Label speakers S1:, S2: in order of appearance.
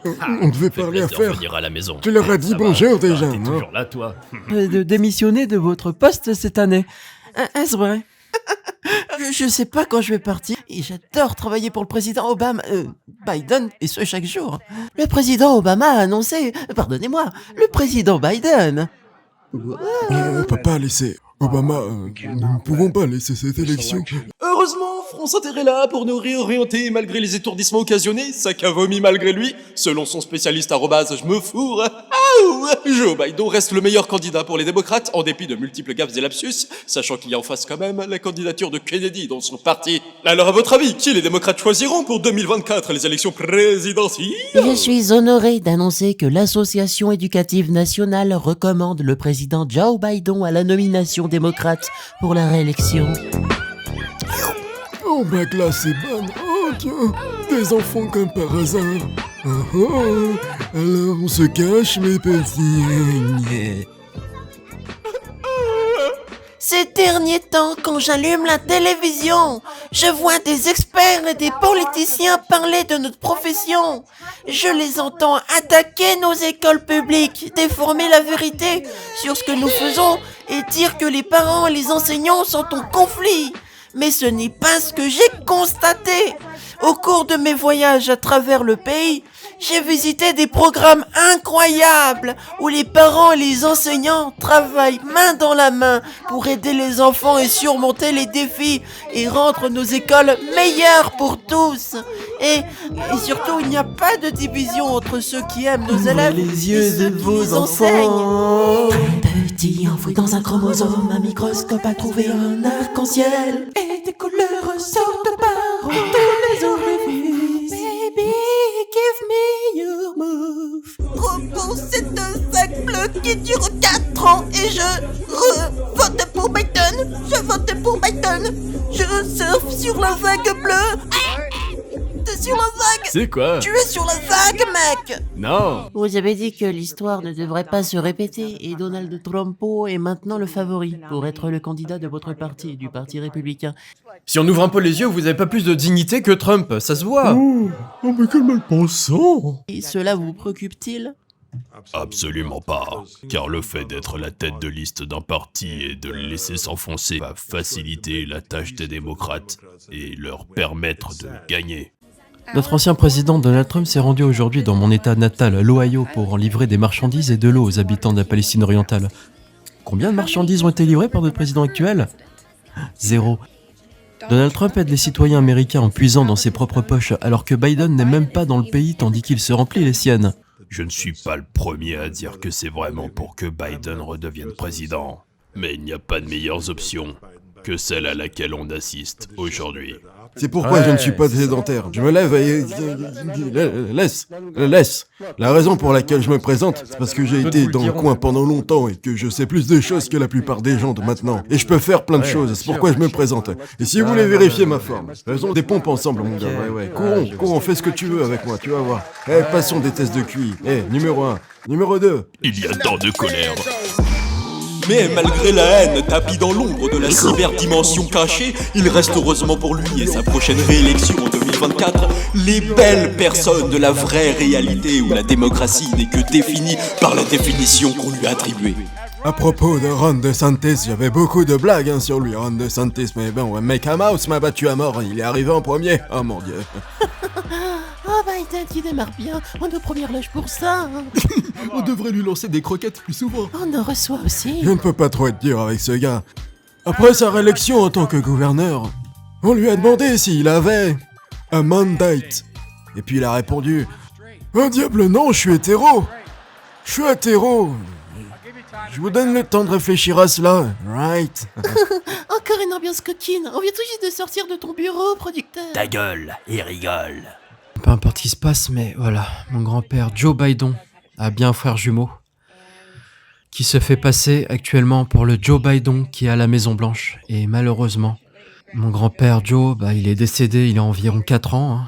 S1: On devait parler
S2: Faiblesse de
S1: affaires.
S2: revenir à la maison.
S1: Tu leur as dit
S2: Ça va,
S1: bonjour déjà,
S2: t'es
S1: non?
S2: toujours là, toi.
S3: De démissionner de votre poste cette année. Est-ce vrai? Je sais pas quand je vais partir et j'adore travailler pour le président Obama, Biden, et ce chaque jour. Le président Obama a annoncé, pardonnez-moi, le président Biden.
S1: On peut pas laisser Obama. Nous ne pouvons pas laisser cette élection.
S4: Heureusement, France Inter est là pour nous réorienter malgré les étourdissements occasionnés, sac à vomi malgré lui, selon son spécialiste je me fourre. Joe Biden reste le meilleur candidat pour les démocrates, en dépit de multiples gaffes et lapsus, sachant qu'il y a en face quand même la candidature de Kennedy dans son parti. Alors à votre avis, qui les démocrates choisiront pour 2024, les élections présidentielles?
S3: Je suis honoré d'annoncer que l'Association éducative nationale recommande le président Joe Biden à la nomination démocrate pour la réélection.
S1: Oh, ma glace est bonne. Oh, Dieu. Des enfants comme par hasard. Oh. Alors on se cache, mes petits.
S3: Ces derniers temps, quand j'allume la télévision, je vois des experts et des politiciens parler de notre profession. Je les entends attaquer nos écoles publiques, déformer la vérité sur ce que nous faisons et dire que les parents et les enseignants sont en conflit. Mais ce n'est pas ce que j'ai constaté. Au cours de mes voyages à travers le pays, j'ai visité des programmes incroyables où les parents et les enseignants travaillent main dans la main pour aider les enfants et surmonter les défis et rendre nos écoles meilleures pour tous. Et surtout, il n'y a pas de division entre ceux qui aiment nos élèves
S5: les
S3: et
S5: yeux
S3: ceux
S5: de
S3: qui
S5: vos
S3: les enseignent.
S5: enfants.
S3: Petit enfoui dans un chromosome, un microscope a trouvé un arc-en-ciel. Et des couleurs sortent par tous les orifices. Baby, give me your move. Repousse cette vague bleue qui dure 4 ans et je vote pour Biden. Je vote pour Biden. Je surfe sur la vague bleue. T'es sur la vague.
S2: C'est quoi?
S3: Tu es sur la vague, mec.
S2: Non.
S3: Vous avez dit que l'histoire ne devrait pas se répéter et Donald Trump est maintenant le favori pour être le candidat de votre parti, du Parti républicain.
S2: Si on ouvre un peu les yeux, vous avez pas plus de dignité que Trump, ça se voit.
S1: Oh, mais quel malpensant.
S3: Et cela vous préoccupe-t-il?
S2: Absolument pas, car le fait d'être la tête de liste d'un parti et de le laisser s'enfoncer va faciliter la tâche des démocrates et leur permettre de gagner.
S6: Notre ancien président Donald Trump s'est rendu aujourd'hui dans mon état natal, l'Ohio, pour en livrer des marchandises et de l'eau aux habitants de la Palestine orientale. Combien de marchandises ont été livrées par notre président actuel? 0. Donald Trump aide les citoyens américains en puisant dans ses propres poches, alors que Biden n'est même pas dans le pays tandis qu'il se remplit les siennes.
S2: Je ne suis pas le premier à dire que c'est vraiment pour que Biden redevienne président. Mais il n'y a pas de meilleures options que celle à laquelle on assiste aujourd'hui.
S1: C'est pourquoi je ne suis pas sédentaire. Je me lève et... Laisse. La raison pour laquelle je me présente, c'est parce que j'ai été dans le coin pendant longtemps et que je sais plus de choses que la plupart des gens de maintenant. Et je peux faire plein de choses, c'est pourquoi je me présente. Et si vous voulez vérifier ma forme, faisons des pompes ensemble, mon gars. Ouais. Courons, fais ce que tu veux avec moi, tu vas voir. Passons des tests de QI. Numéro 1. Numéro 2.
S2: Il y a tant de colère.
S4: Mais malgré la haine tapie dans l'ombre de la cyberdimension cachée, il reste heureusement pour lui et sa prochaine réélection en 2024 les belles personnes de la vraie réalité où la démocratie n'est que définie par la définition qu'on lui a attribuée.
S1: À propos de Ron DeSantis, j'avais beaucoup de blagues sur lui, Ron DeSantis, mais bon, Make Mouse m'a battu à mort, il est arrivé en premier. Oh mon dieu.
S3: Oh Biden, tu démarres bien. On est au premier loge pour ça.
S6: On devrait lui lancer des croquettes plus souvent.
S3: On en reçoit aussi.
S1: Je ne peux pas trop être dur avec ce gars. Après sa réélection en tant que gouverneur, on lui a demandé s'il avait un mandate. Et puis il a répondu « Oh diable non, je suis hétéro. Je suis hétéro. Je vous donne le temps de réfléchir à cela, right ?»
S3: Encore une ambiance coquine. On vient tout juste de sortir de ton bureau, producteur.
S2: Ta gueule et rigole.
S6: Peu importe ce qui se passe, mais voilà, mon grand-père Joe Biden a bien un frère jumeau qui se fait passer actuellement pour le Joe Biden qui est à la Maison Blanche. Et malheureusement, mon grand-père Joe, il est décédé il y a environ 4 ans.